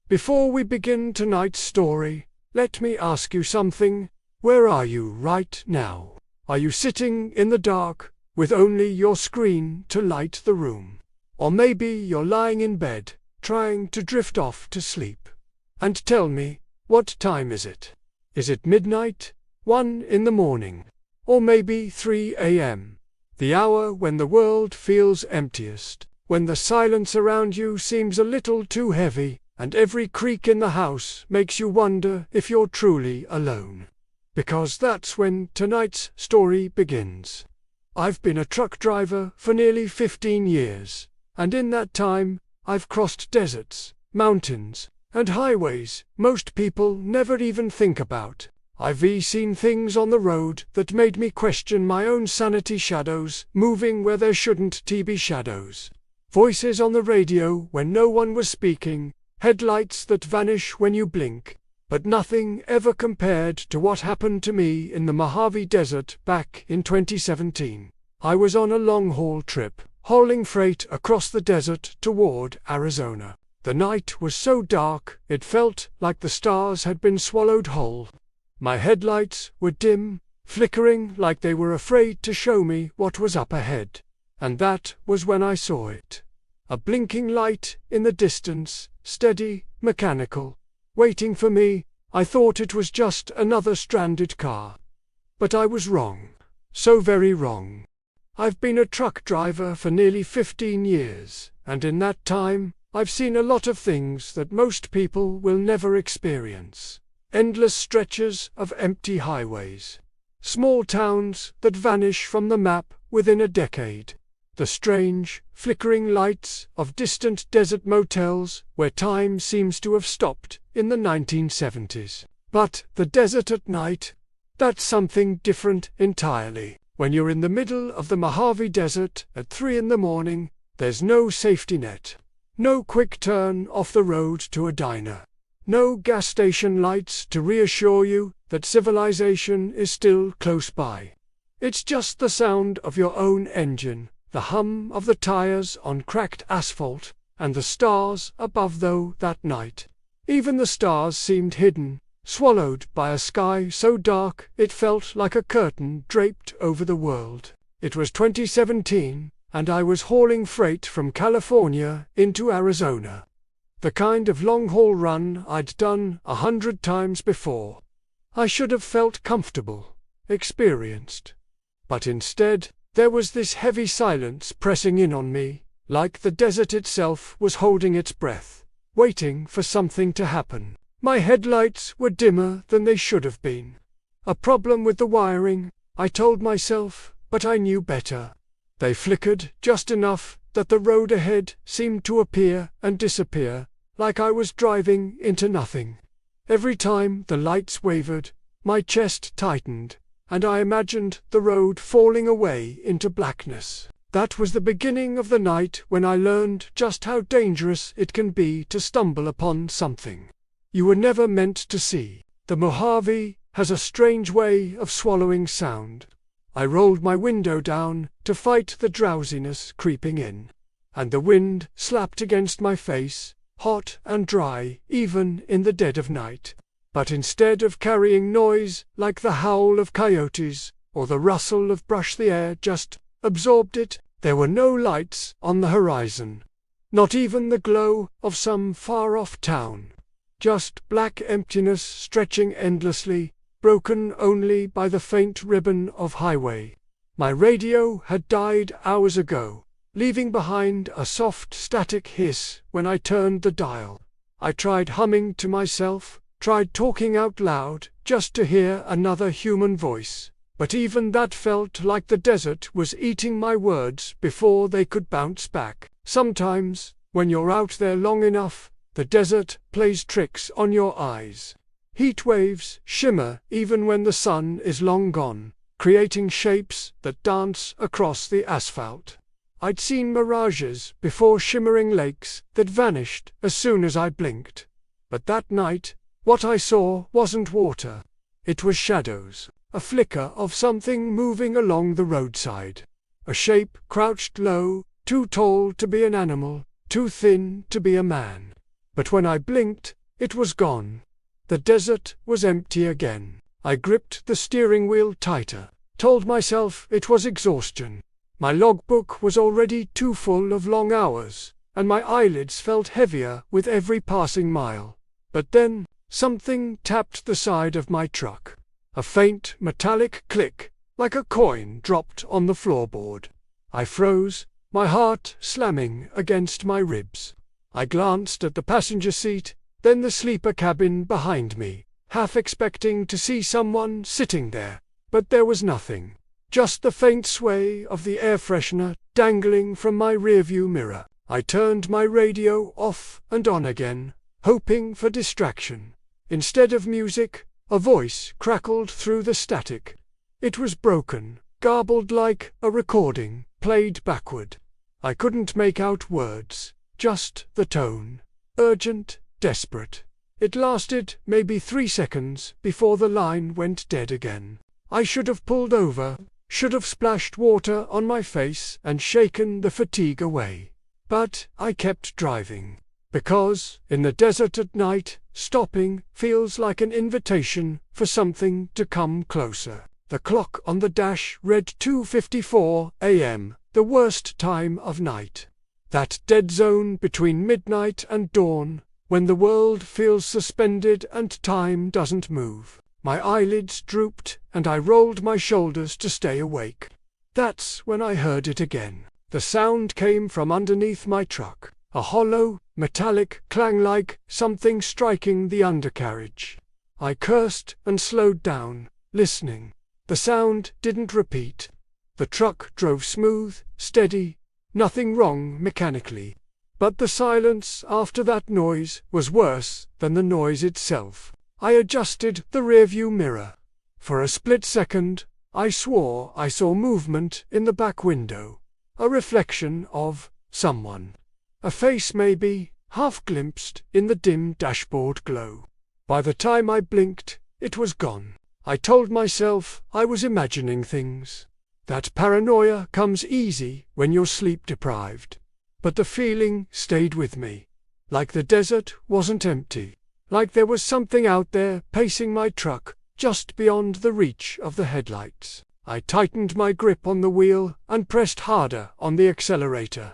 Before we begin tonight's story, let me ask you something. Where are you right now? Are you sitting in the dark, with only your screen to light the room? Or maybe you're lying in bed, trying to drift off to sleep. And tell me, what time is it? Is it midnight, 1 in the morning, or maybe 3 a.m.? The hour when the world feels emptiest, when the silence around you seems a little too heavy, and every creak in the house makes you wonder if you're truly alone. Because that's when tonight's story begins. I've been a truck driver for nearly 15 years, and in that time, I've crossed deserts, mountains, and highways most people never even think about. I've seen things on the road that made me question my own sanity, shadows moving where there shouldn't be shadows. Voices on the radio when no one was speaking, headlights that vanish when you blink. But nothing ever compared to what happened to me in the Mojave Desert back in 2017. I was on a long-haul trip, hauling freight across the desert toward Arizona. The night was so dark, it felt like the stars had been swallowed whole. My headlights were dim, flickering like they were afraid to show me what was up ahead. And that was when I saw it. A blinking light in the distance, steady, mechanical, waiting for me. I thought it was just another stranded car. But I was wrong. So very wrong. I've been a truck driver for nearly 15 years, and in that time, I've seen a lot of things that most people will never experience. Endless stretches of empty highways. Small towns that vanish from the map within a decade. The strange, flickering lights of distant desert motels where time seems to have stopped in the 1970s. But the desert at night, that's something different entirely. When you're in the middle of the Mojave Desert at 3 in the morning, there's no safety net. No quick turn off the road to a diner. No gas station lights to reassure you that civilization is still close by. It's just the sound of your own engine, the hum of the tires on cracked asphalt, and the stars above that night. Even the stars seemed hidden, swallowed by a sky so dark it felt like a curtain draped over the world. It was 2017, and I was hauling freight from California into Arizona. The kind of long-haul run I'd done 100 times before. I should have felt comfortable, experienced. But instead, there was this heavy silence pressing in on me, like the desert itself was holding its breath, waiting for something to happen. My headlights were dimmer than they should have been. A problem with the wiring, I told myself, but I knew better. They flickered just enough that the road ahead seemed to appear and disappear, like I was driving into nothing. Every time the lights wavered, my chest tightened, and I imagined the road falling away into blackness. That was the beginning of the night when I learned just how dangerous it can be to stumble upon something you were never meant to see. The Mojave has a strange way of swallowing sound. I rolled my window down to fight the drowsiness creeping in, and the wind slapped against my face, hot and dry even in the dead of night. But instead of carrying noise like the howl of coyotes or the rustle of brush, the air just absorbed it. There were no lights on the horizon, not even the glow of some far-off town. Just black emptiness stretching endlessly, broken only by the faint ribbon of highway. My radio had died hours ago, leaving behind a soft static hiss when I turned the dial. I tried humming to myself, tried talking out loud just to hear another human voice, but even that felt like the desert was eating my words before they could bounce back. Sometimes, when you're out there long enough, the desert plays tricks on your eyes. Heat waves shimmer even when the sun is long gone, creating shapes that dance across the asphalt. I'd seen mirages before, shimmering lakes that vanished as soon as I blinked. But that night, what I saw wasn't water. It was shadows, a flicker of something moving along the roadside. A shape crouched low, too tall to be an animal, too thin to be a man. But when I blinked, it was gone. The desert was empty again. I gripped the steering wheel tighter, told myself it was exhaustion. My logbook was already too full of long hours, and my eyelids felt heavier with every passing mile. But then, something tapped the side of my truck. A faint metallic click, like a coin dropped on the floorboard. I froze, my heart slamming against my ribs. I glanced at the passenger seat, then the sleeper cabin behind me, half expecting to see someone sitting there, but there was nothing. Just the faint sway of the air freshener dangling from my rearview mirror. I turned my radio off and on again, hoping for distraction. Instead of music, a voice crackled through the static. It was broken, garbled like a recording, played backward. I couldn't make out words, just the tone. Urgent, desperate. It lasted maybe 3 seconds before the line went dead again. I should have pulled over, should have splashed water on my face and shaken the fatigue away. But I kept driving. Because, in the desert at night, stopping feels like an invitation for something to come closer. The clock on the dash read 2:54 a.m., the worst time of night. That dead zone between midnight and dawn, when the world feels suspended and time doesn't move. My eyelids drooped, and I rolled my shoulders to stay awake. That's when I heard it again. The sound came from underneath my truck, a hollow, metallic clang like something striking the undercarriage. I cursed and slowed down, listening. The sound didn't repeat. The truck drove smooth, steady, nothing wrong mechanically. But the silence after that noise was worse than the noise itself. I adjusted the rearview mirror. For a split second, I swore I saw movement in the back window. A reflection of someone. A face maybe, half glimpsed in the dim dashboard glow. By the time I blinked, it was gone. I told myself I was imagining things. That paranoia comes easy when you're sleep deprived. But the feeling stayed with me. Like the desert wasn't empty. Like there was something out there pacing my truck, just beyond the reach of the headlights. I tightened my grip on the wheel and pressed harder on the accelerator.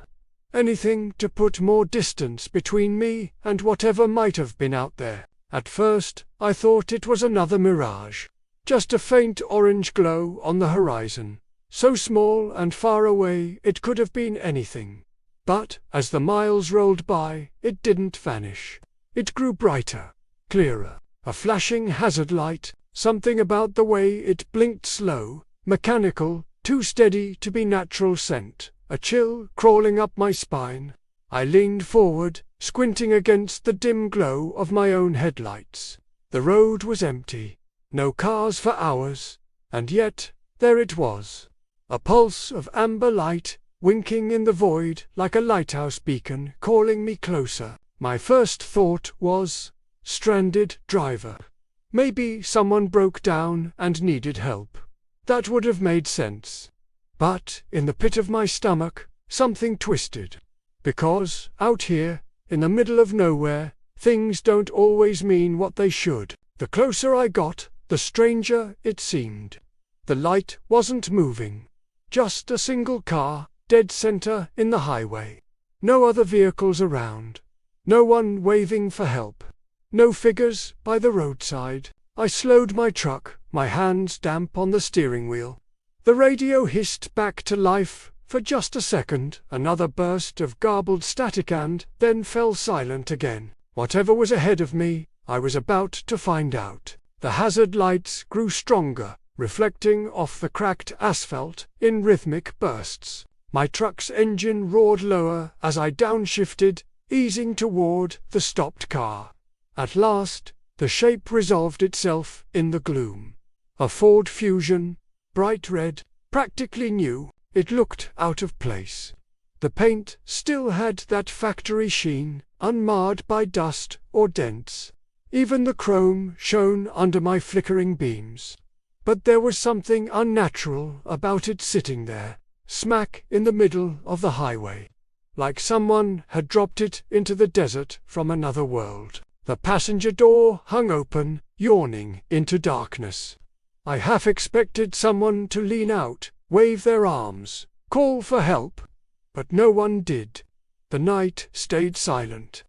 Anything to put more distance between me and whatever might have been out there. At first, I thought it was another mirage. Just a faint orange glow on the horizon. So small and far away it could have been anything. But, as the miles rolled by, it didn't vanish. It grew brighter, clearer. A flashing hazard light, something about the way it blinked slow, mechanical, too steady to be natural sent a chill crawling up my spine. I leaned forward, squinting against the dim glow of my own headlights. The road was empty. No cars for hours. And yet, there it was. A pulse of amber light, winking in the void like a lighthouse beacon calling me closer. My first thought was, stranded driver. Maybe someone broke down and needed help. That would have made sense. But, in the pit of my stomach, something twisted. Because, out here, in the middle of nowhere, things don't always mean what they should. The closer I got, the stranger it seemed. The light wasn't moving. Just a single car, dead center in the highway. No other vehicles around. No one waving for help. No figures by the roadside. I slowed my truck, my hands damp on the steering wheel. The radio hissed back to life for just a second, another burst of garbled static, and then fell silent again. Whatever was ahead of me, I was about to find out. The hazard lights grew stronger, reflecting off the cracked asphalt in rhythmic bursts. My truck's engine roared lower as I downshifted, easing toward the stopped car. At last, the shape resolved itself in the gloom. A Ford Fusion, bright red, practically new. It looked out of place. The paint still had that factory sheen, unmarred by dust or dents. Even the chrome shone under my flickering beams. But there was something unnatural about it sitting there, smack in the middle of the highway. like someone had dropped it into the desert from another world. The passenger door hung open, yawning into darkness. I half expected someone to lean out, wave their arms, call for help, but no one did. The night stayed silent.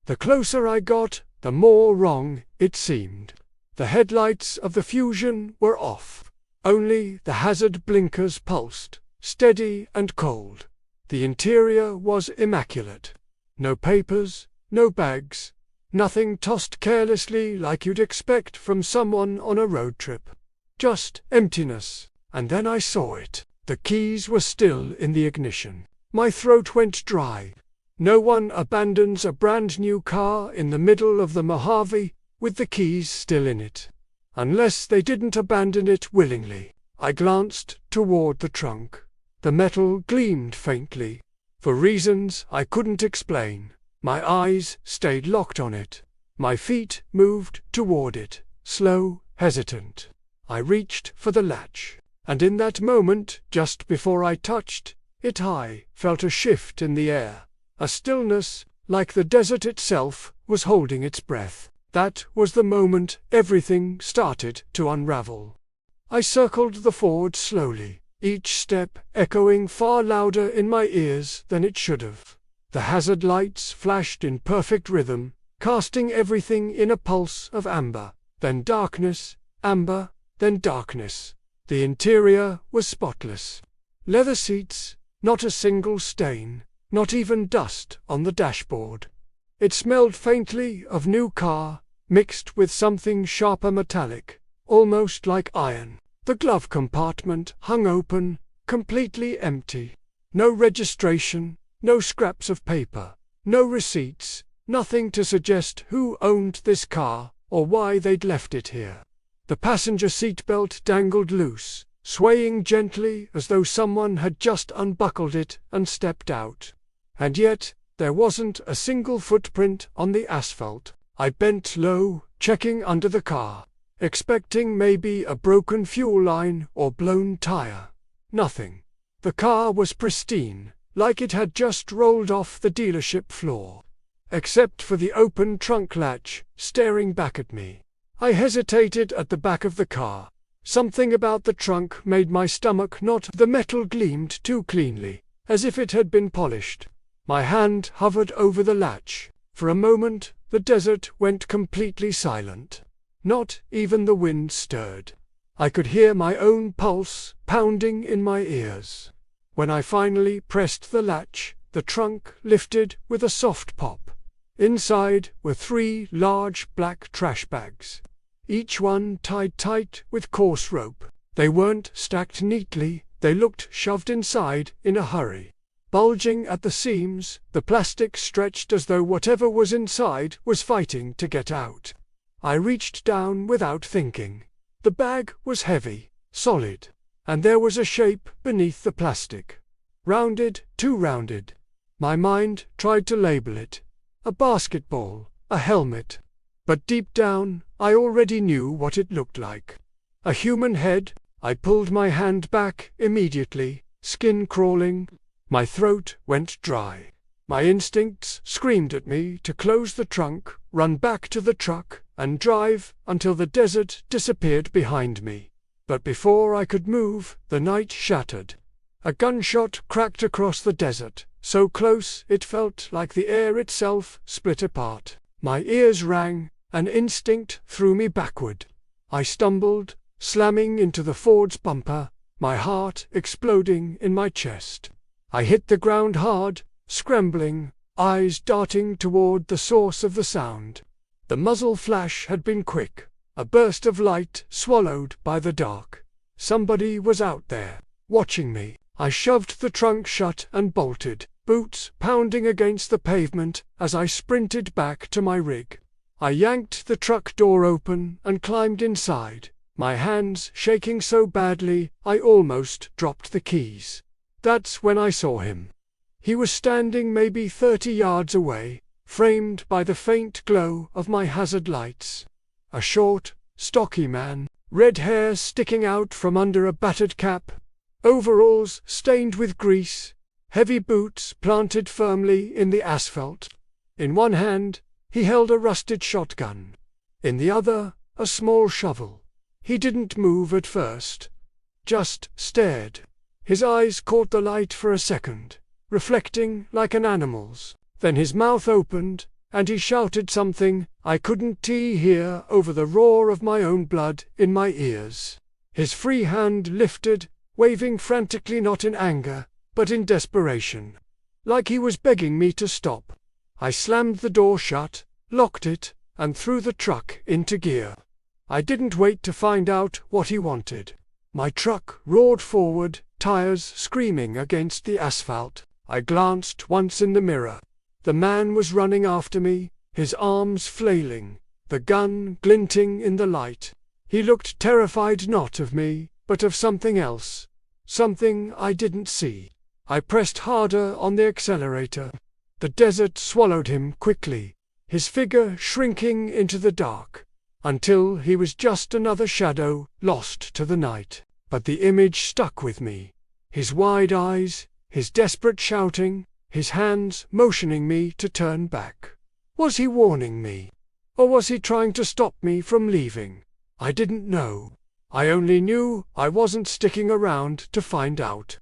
The closer I got, the more wrong it seemed. The headlights of the Fusion were off. Only the hazard blinkers pulsed, steady and cold. The interior was immaculate. No papers, no bags, nothing tossed carelessly like you'd expect from someone on a road trip. Just emptiness. And then I saw it. The keys were still in the ignition. My throat went dry. No one abandons a brand new car in the middle of the Mojave with the keys still in it. Unless they didn't abandon it willingly. I glanced toward the trunk. The metal gleamed faintly. For reasons I couldn't explain, my eyes stayed locked on it. My feet moved toward it, slow, hesitant. I reached for the latch, and in that moment, just before I touched it, I felt a shift in the air. A stillness, like the desert itself, was holding its breath. That was the moment everything started to unravel. I circled the Ford slowly, each step echoing far louder in my ears than it should have. The hazard lights flashed in perfect rhythm, casting everything in a pulse of amber, then darkness, amber, then darkness. The interior was spotless. Leather seats, not a single stain. Not even dust on the dashboard. It smelled faintly of new car, mixed with something sharper metallic, almost like iron. The glove compartment hung open, completely empty. No registration, no scraps of paper, no receipts, nothing to suggest who owned this car or why they'd left it here. The passenger seatbelt dangled loose, swaying gently as though someone had just unbuckled it and stepped out. And yet, there wasn't a single footprint on the asphalt. I bent low, checking under the car, expecting maybe a broken fuel line or blown tire. Nothing. The car was pristine, like it had just rolled off the dealership floor. Except for the open trunk latch, staring back at me. I hesitated at the back of the car. Something about the trunk made my stomach knot. The metal gleamed too cleanly, as if it had been polished. My hand hovered over the latch. For a moment, the desert went completely silent. Not even the wind stirred. I could hear my own pulse pounding in my ears. When I finally pressed the latch, the trunk lifted with a soft pop. Inside were 3 large black trash bags, each one tied tight with coarse rope. They weren't stacked neatly, they looked shoved inside in a hurry. Bulging at the seams, the plastic stretched as though whatever was inside was fighting to get out. I reached down without thinking. The bag was heavy, solid, and there was a shape beneath the plastic. Rounded, too rounded. My mind tried to label it. A basketball, a helmet. But deep down, I already knew what it looked like. A human head. I pulled my hand back immediately, skin crawling. My throat went dry. My instincts screamed at me to close the trunk, run back to the truck, and drive until the desert disappeared behind me. But before I could move, the night shattered. A gunshot cracked across the desert, so close it felt like the air itself split apart. My ears rang, an instinct threw me backward. I stumbled, slamming into the Ford's bumper, my heart exploding in my chest. I hit the ground hard, scrambling, eyes darting toward the source of the sound. The muzzle flash had been quick, a burst of light swallowed by the dark. Somebody was out there, watching me. I shoved the trunk shut and bolted, boots pounding against the pavement as I sprinted back to my rig. I yanked the truck door open and climbed inside, my hands shaking so badly I almost dropped the keys. That's when I saw him. He was standing maybe 30 yards away, framed by the faint glow of my hazard lights. A short, stocky man, red hair sticking out from under a battered cap, overalls stained with grease, heavy boots planted firmly in the asphalt. In one hand, he held a rusted shotgun. In the other, a small shovel. He didn't move at first, just stared. His eyes caught the light for a second, reflecting like an animal's. Then his mouth opened, and he shouted something I couldn't hear over the roar of my own blood in my ears. His free hand lifted, waving frantically, not in anger, but in desperation, like he was begging me to stop. I slammed the door shut, locked it, and threw the truck into gear. I didn't wait to find out what he wanted. My truck roared forward, tires screaming against the asphalt. I glanced once in the mirror. The man was running after me, his arms flailing, the gun glinting in the light. He looked terrified, not of me, but of something else, something I didn't see. I pressed harder on the accelerator. The desert swallowed him quickly, his figure shrinking into the dark, until he was just another shadow lost to the night. But the image stuck with me. His wide eyes, his desperate shouting, his hands motioning me to turn back. Was he warning me? Or was he trying to stop me from leaving? I didn't know. I only knew I wasn't sticking around to find out.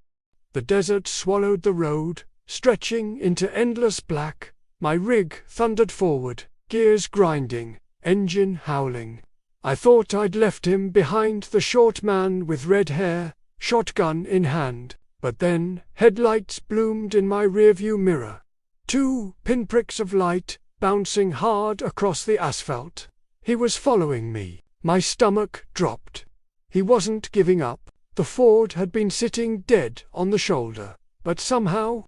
The desert swallowed the road, stretching into endless black. My rig thundered forward, gears grinding, engine howling. I thought I'd left him behind, the short man with red hair, shotgun in hand. But then headlights bloomed in my rearview mirror. 2 pinpricks of light, bouncing hard across the asphalt. He was following me. My stomach dropped. He wasn't giving up. The Ford had been sitting dead on the shoulder. But somehow,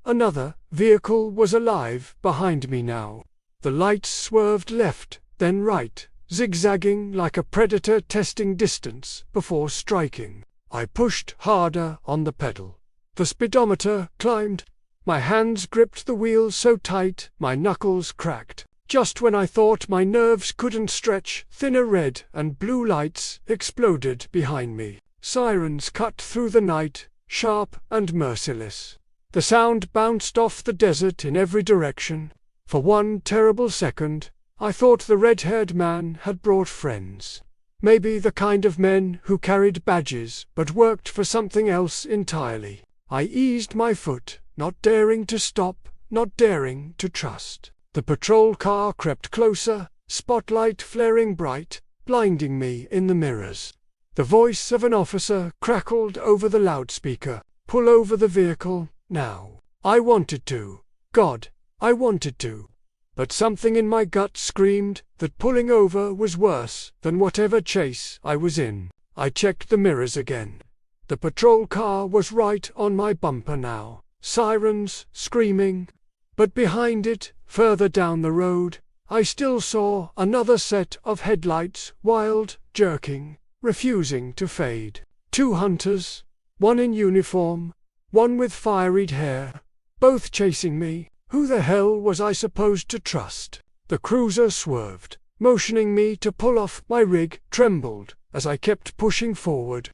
another vehicle was alive behind me now. The lights swerved left, then right, zigzagging like a predator testing distance before striking. I pushed harder on the pedal. The speedometer climbed. My hands gripped the wheel so tight my knuckles cracked. Just when I thought my nerves couldn't stretch, thinner red and blue lights exploded behind me. Sirens cut through the night, sharp and merciless. The sound bounced off the desert in every direction. For one terrible second, I thought the red-haired man had brought friends. Maybe the kind of men who carried badges but worked for something else entirely. I eased my foot, not daring to stop, not daring to trust. The patrol car crept closer, spotlight flaring bright, blinding me in the mirrors. The voice of an officer crackled over the loudspeaker. Pull over the vehicle, now. I wanted to. God, I wanted to. But something in my gut screamed that pulling over was worse than whatever chase I was in. I checked the mirrors again. The patrol car was right on my bumper now, sirens screaming. But behind it, further down the road, I still saw another set of headlights, wild, jerking, refusing to fade. 2 hunters, one in uniform, one with fiery hair, both chasing me. Who the hell was I supposed to trust? The cruiser swerved, motioning me to pull off. My rig trembled as I kept pushing forward.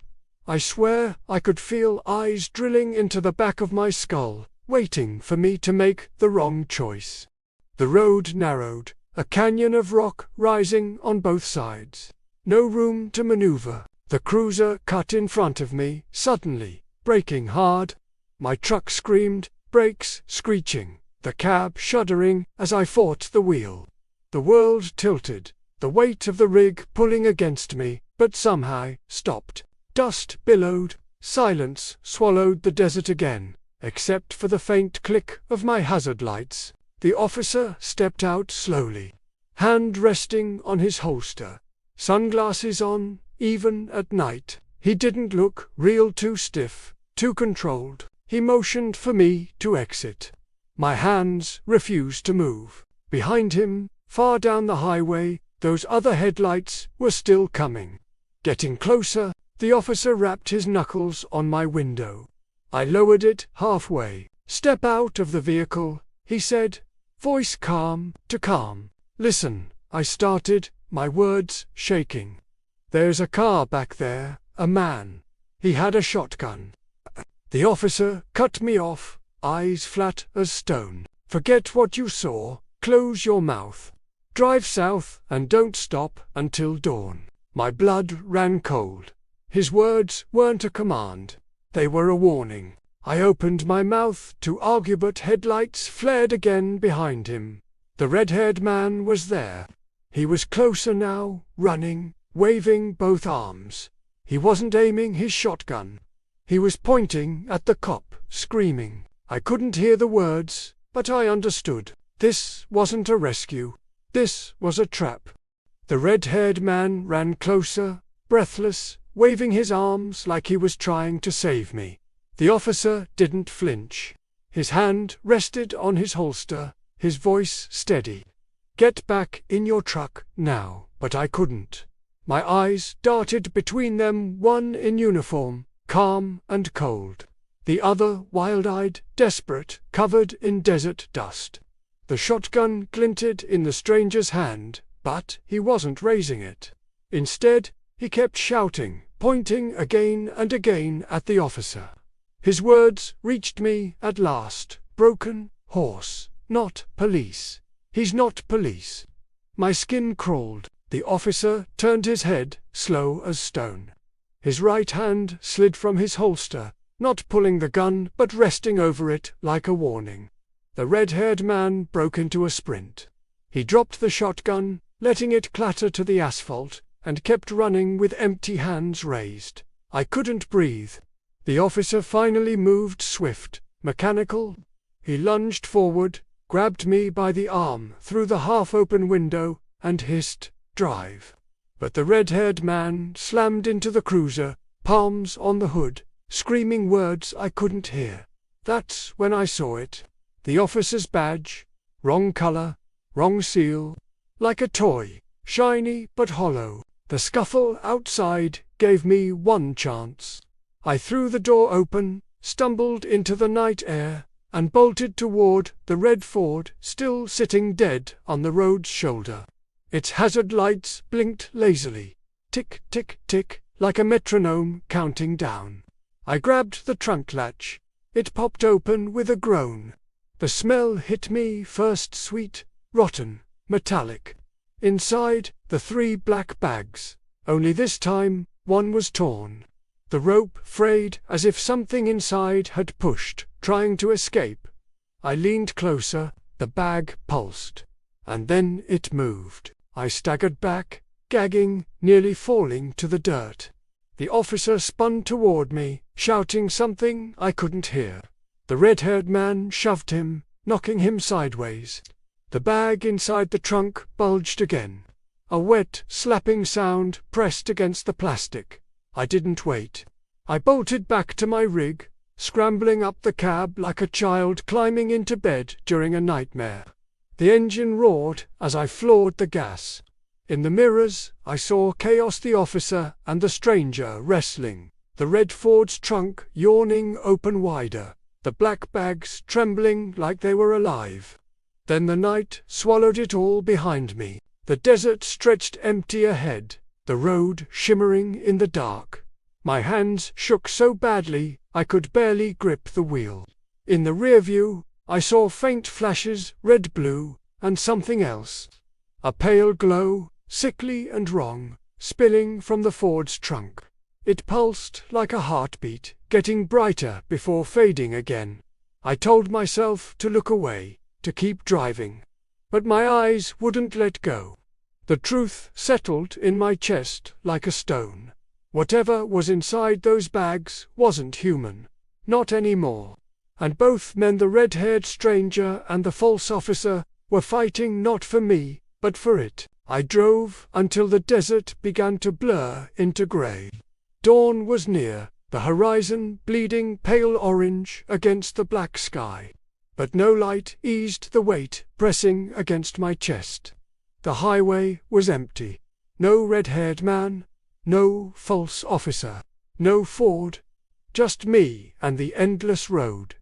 I swear I could feel eyes drilling into the back of my skull, waiting for me to make the wrong choice. The road narrowed, a canyon of rock rising on both sides. No room to maneuver. The cruiser cut in front of me, suddenly, braking hard. My truck screamed, brakes screeching, the cab shuddering as I fought the wheel. The world tilted, the weight of the rig pulling against me, but somehow stopped. Dust billowed, silence swallowed the desert again, except for the faint click of my hazard lights. The officer stepped out slowly, hand resting on his holster, sunglasses on, even at night. He didn't look real, too stiff, too controlled. He motioned for me to exit. My hands refused to move. Behind him, far down the highway, those other headlights were still coming. Getting closer, the officer rapped his knuckles on my window. I lowered it halfway. Step out of the vehicle, he said, voice calm to calm. Listen, I started, my words shaking. There's a car back there, a man. He had a shotgun. The officer cut me off, eyes flat as stone. Forget what you saw, close your mouth. Drive south and don't stop until dawn. My blood ran cold. His words weren't a command. They were a warning. I opened my mouth to argue, but headlights flared again behind him. The red-haired man was there. He was closer now, running, waving both arms. He wasn't aiming his shotgun. He was pointing at the cop, screaming. I couldn't hear the words, but I understood. This wasn't a rescue. This was a trap. The red-haired man ran closer, breathless, waving his arms like he was trying to save me. The officer didn't flinch. His hand rested on his holster, his voice steady. Get back in your truck now. But I couldn't. My eyes darted between them, one in uniform, calm and cold. The other wild-eyed, desperate, covered in desert dust. The shotgun glinted in the stranger's hand, but he wasn't raising it. Instead, he kept shouting, pointing again and again at the officer. His words reached me at last, broken, hoarse. Not police. He's not police. My skin crawled. The officer turned his head, slow as stone. His right hand slid from his holster, not pulling the gun but resting over it like a warning. The red-haired man broke into a sprint. He dropped the shotgun, letting it clatter to the asphalt, and kept running with empty hands raised. I couldn't breathe. The officer finally moved, swift, mechanical. He lunged forward, grabbed me by the arm through the half-open window, and hissed, "Drive." But the red-haired man slammed into the cruiser, palms on the hood, screaming words I couldn't hear. That's when I saw it. The officer's badge. Wrong color, wrong seal. Like a toy, shiny but hollow. The scuffle outside gave me one chance. I threw the door open, stumbled into the night air, and bolted toward the red Ford still sitting dead on the road's shoulder. Its hazard lights blinked lazily. Tick, tick, tick, like a metronome counting down. I grabbed the trunk latch. It popped open with a groan. The smell hit me first, sweet, rotten, metallic. Inside, the 3 black bags. Only this time, one was torn. The rope frayed as if something inside had pushed, trying to escape. I leaned closer. The bag pulsed. And then it moved. I staggered back, gagging, nearly falling to the dirt. The officer spun toward me, shouting something I couldn't hear. The red-haired man shoved him, knocking him sideways. The bag inside the trunk bulged again. A wet, slapping sound pressed against the plastic. I didn't wait. I bolted back to my rig, scrambling up the cab like a child climbing into bed during a nightmare. The engine roared as I floored the gas. In the mirrors, I saw chaos, the officer and the stranger wrestling, the red Ford's trunk yawning open wider, the black bags trembling like they were alive. Then the night swallowed it all behind me. The desert stretched empty ahead, the road shimmering in the dark. My hands shook so badly I could barely grip the wheel. In the rearview, I saw faint flashes, red-blue, and something else. A pale glow, sickly and wrong, spilling from the Ford's trunk. It pulsed like a heartbeat, getting brighter before fading again. I told myself to look away, to keep driving. But my eyes wouldn't let go. The truth settled in my chest like a stone. Whatever was inside those bags wasn't human. Not anymore. And both men, the red-haired stranger and the false officer, were fighting not for me, but for it. I drove until the desert began to blur into gray. Dawn was near, the horizon bleeding pale orange against the black sky. But no light eased the weight pressing against my chest. The highway was empty. No red-haired man, no false officer, no Ford, just me and the endless road.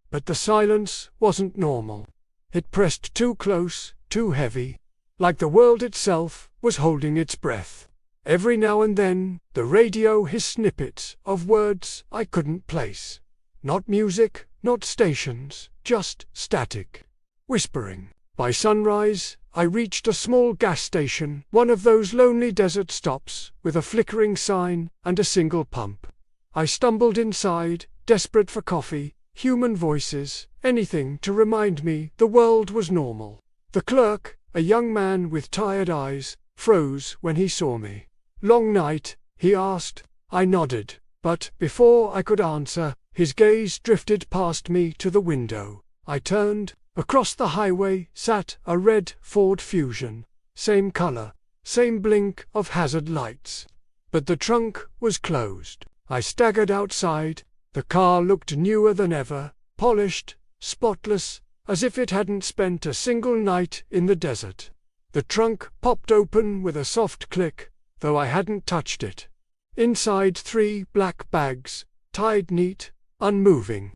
But the silence wasn't normal. It pressed too close, too heavy, like the world itself was holding its breath. Every now and then, the radio hissed snippets of words I couldn't place. Not music, not stations, just static. Whispering. By sunrise, I reached a small gas station, one of those lonely desert stops, with a flickering sign and a single pump. I stumbled inside, desperate for coffee, human voices, anything to remind me the world was normal. The clerk, a young man with tired eyes, froze when he saw me. "Long night?" he asked. I nodded, but before I could answer, his gaze drifted past me to the window. I turned. Across the highway sat a red Ford Fusion. Same color, same blink of hazard lights. But the trunk was closed. I staggered outside. The car looked newer than ever, polished, spotless, as if it hadn't spent a single night in the desert. The trunk popped open with a soft click, though I hadn't touched it. Inside 3 black bags, tied neat, unmoving.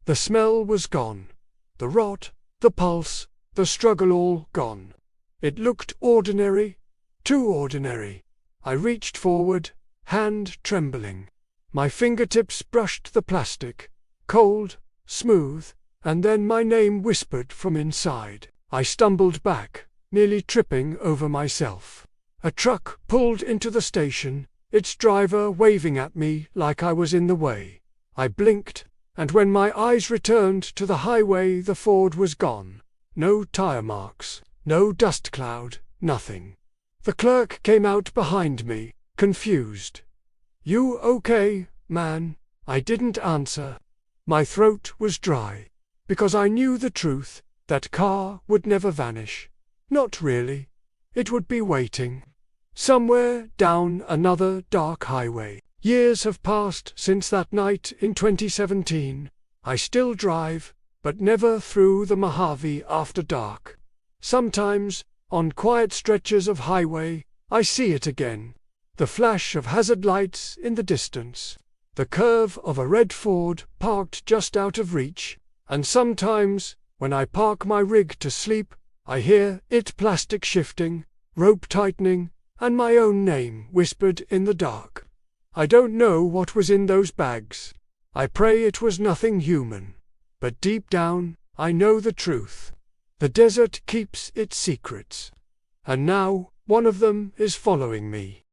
The smell was gone. The rot, the pulse, the struggle all gone. It looked ordinary, too ordinary. I reached forward, hand trembling. My fingertips brushed the plastic, cold, smooth, and then my name whispered from inside. I stumbled back, nearly tripping over myself. A truck pulled into the station, its driver waving at me like I was in the way. I blinked, and when my eyes returned to the highway, the Ford was gone. No tire marks, no dust cloud, nothing. The clerk came out behind me, confused. "You okay, man?" I didn't answer. My throat was dry, because I knew the truth. That car would never vanish. Not really. It would be waiting. Somewhere down another dark highway. Years have passed since that night in 2017. I still drive, but never through the Mojave after dark. Sometimes, on quiet stretches of highway, I see it again. The flash of hazard lights in the distance. The curve of a red Ford parked just out of reach. And sometimes, when I park my rig to sleep, I hear it plastic shifting, rope tightening, and my own name whispered in the dark. I don't know what was in those bags. I pray it was nothing human. But deep down, I know the truth. The desert keeps its secrets. And now, one of them is following me.